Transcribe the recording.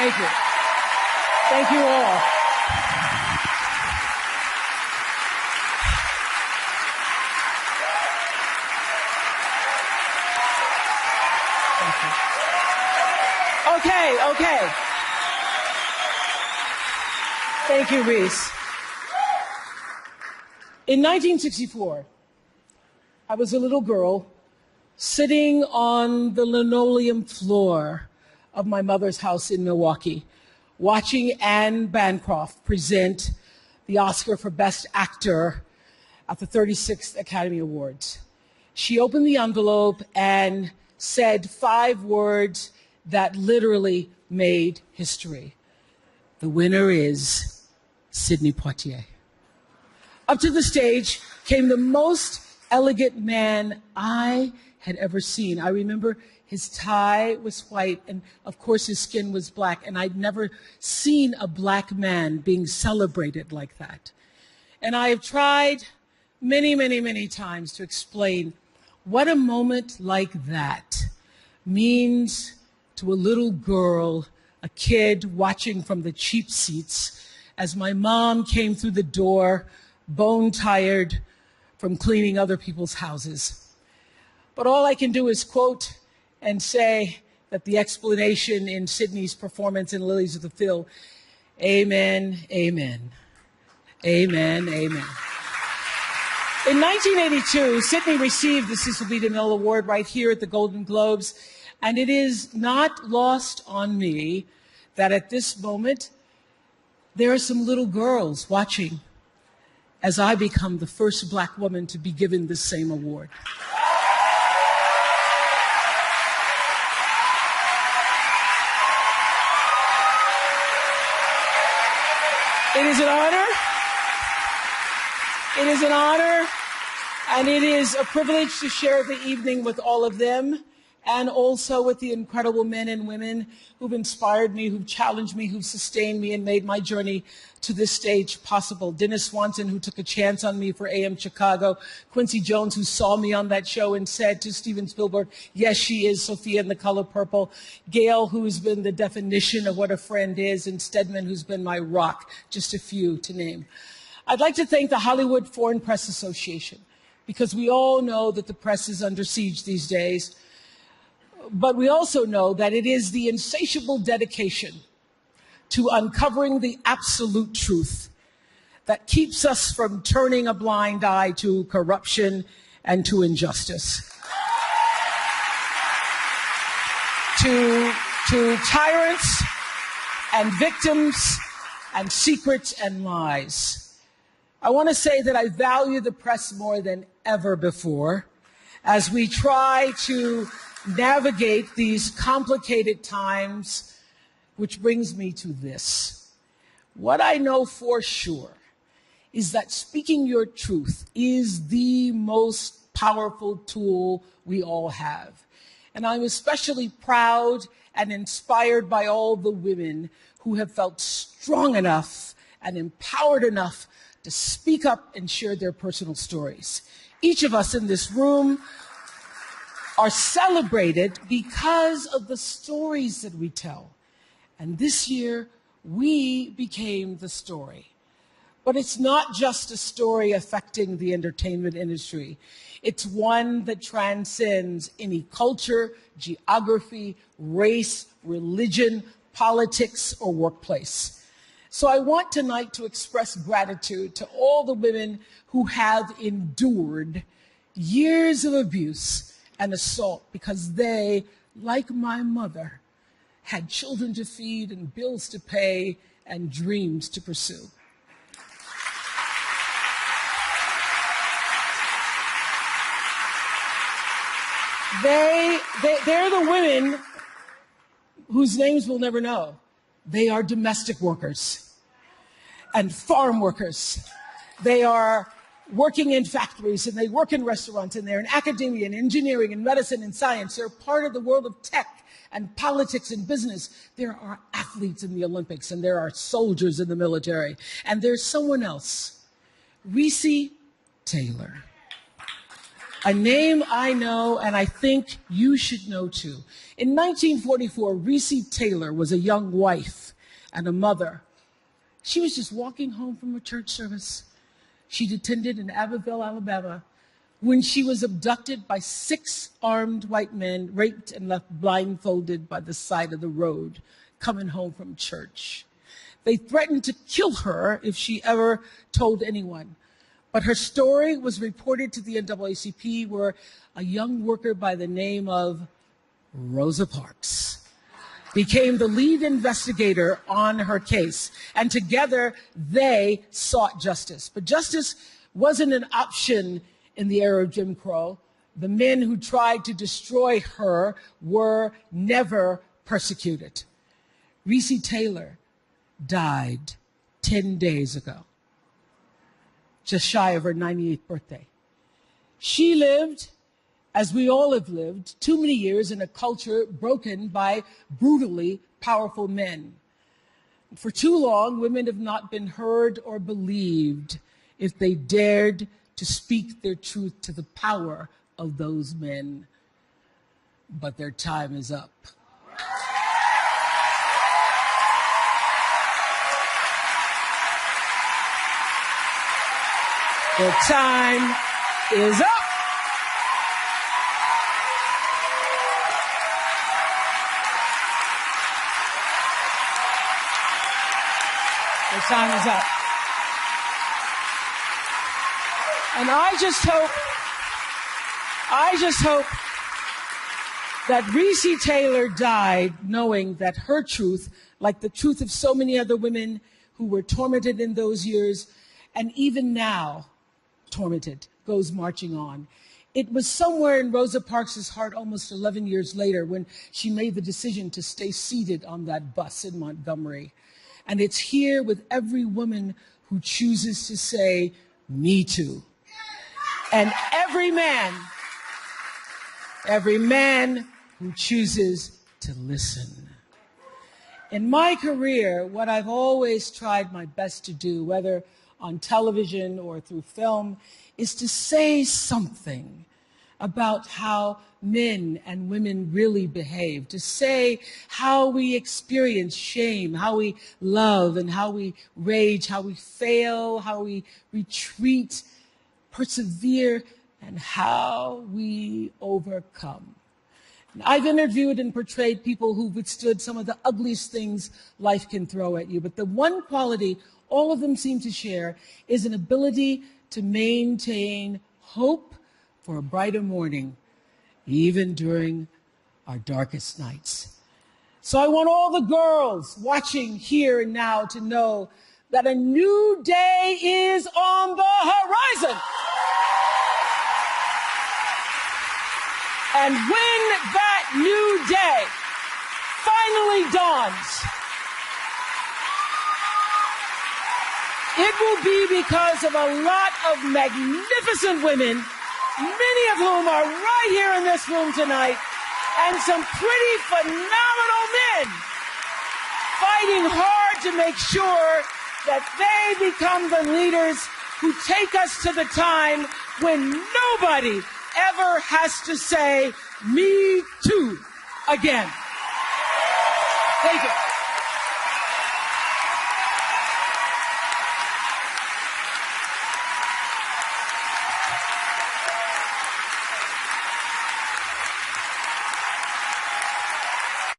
Thank you. Thank you all. Okay. Thank you, Reese. In 1964, I was a little girl sitting on the linoleum floor of my mother's house in Milwaukee, watching Anne Bancroft present the Oscar for Best Actor at the 36th Academy Awards. She opened the envelope and said 5 words that literally made history. The winner is Sidney Poitier. Up to the stage came the most elegant man I had ever seen. I remember his tie was white, and of course his skin was black, and I'd never seen a black man being celebrated like that. And I have tried many times to explain what a moment like that means to a little girl, a kid watching from the cheap seats as my mom came through the door, bone-tired from cleaning other people's houses. But all I can do is quote and say that the explanation in Sidney's performance in Lilies of the Field, amen, amen, amen, amen. In 1982, Sidney received the Cecil B. DeMille Award right here at the Golden Globes, and it is not lost on me that at this moment, there are some little girls watching as I become the first black woman to be given the same award. It is an honor. It is an honor, and it is a privilege to share the evening with all of them, and also with the incredible men and women who've inspired me, who've challenged me, who've sustained me, and made my journey to this stage possible. Dennis Swanson, who took a chance on me for AM Chicago. Quincy Jones, who saw me on that show and said to Steven Spielberg, yes, she is Sophia in The Color Purple. Gail, who's been the definition of what a friend is, and Stedman, who's been my rock, just a few to name. I'd like to thank the Hollywood Foreign Press Association, because we all know that the press is under siege these days. But we also know that it is the insatiable dedication to uncovering the absolute truth that keeps us from turning a blind eye to corruption and to injustice, to tyrants and victims and secrets and lies. I want to say that I value the press more than ever before as we try to navigate these complicated times, which brings me to this. What I know for sure is that speaking your truth is the most powerful tool we all have. And I'm especially proud and inspired by all the women who have felt strong enough and empowered enough to speak up and share their personal stories. Each of us in this room are celebrated because of the stories that we tell. And this year, we became the story. But it's not just a story affecting the entertainment industry. It's one that transcends any culture, geography, race, religion, politics, or workplace. So I want tonight to express gratitude to all the women who have endured years of abuse and assault because they, like my mother, had children to feed and bills to pay and dreams to pursue. They're the women whose names we'll never know. They are domestic workers and farm workers. They are working in factories, and they work in restaurants, and they're in academia and engineering and medicine and science. They're part of the world of tech and politics and business. There are athletes in the Olympics, and there are soldiers in the military. And there's someone else, Reese Taylor, A name I know and I think you should know too. In 1944, Reese Taylor was a young wife and a mother. She was just walking home from a church service she'd attended in Abbeville, Alabama, when she was abducted by 6 armed white men, raped and left blindfolded by the side of the road, coming home from church. They threatened to kill her if she ever told anyone. But her story was reported to the NAACP, where a young worker by the name of Rosa Parks became the lead investigator on her case. And together, they sought justice. But justice wasn't an option in the era of Jim Crow. The men who tried to destroy her were never persecuted. Reese Taylor died 10 days ago, just shy of her 98th birthday. She lived, as we all have lived, too many years in a culture broken by brutally powerful men. For too long, women have not been heard or believed if they dared to speak their truth to the power of those men. But their time is up. Their time is up. Their time is up. And I just hope that Reese Taylor died knowing that her truth, like the truth of so many other women who were tormented in those years, and even now tormented, goes marching on. It was somewhere in Rosa Parks' heart almost 11 years later when she made the decision to stay seated on that bus in Montgomery. And it's here with every woman who chooses to say, "Me too." And every man who chooses to listen. In my career, what I've always tried my best to do, whether on television or through film, is to say something about how men and women really behave, to say how we experience shame, how we love and how we rage, how we fail, how we retreat, persevere, and how we overcome. And I've interviewed and portrayed people who've withstood some of the ugliest things life can throw at you, but the one quality all of them seem to share is an ability to maintain hope for a brighter morning, even during our darkest nights. So I want all the girls watching here and now to know that a new day is on the horizon. And when that new day finally dawns, it will be because of a lot of magnificent women, many of whom are right here in this room tonight, and some pretty phenomenal men fighting hard to make sure that they become the leaders who take us to the time when nobody ever has to say, "Me too," again. Thank you.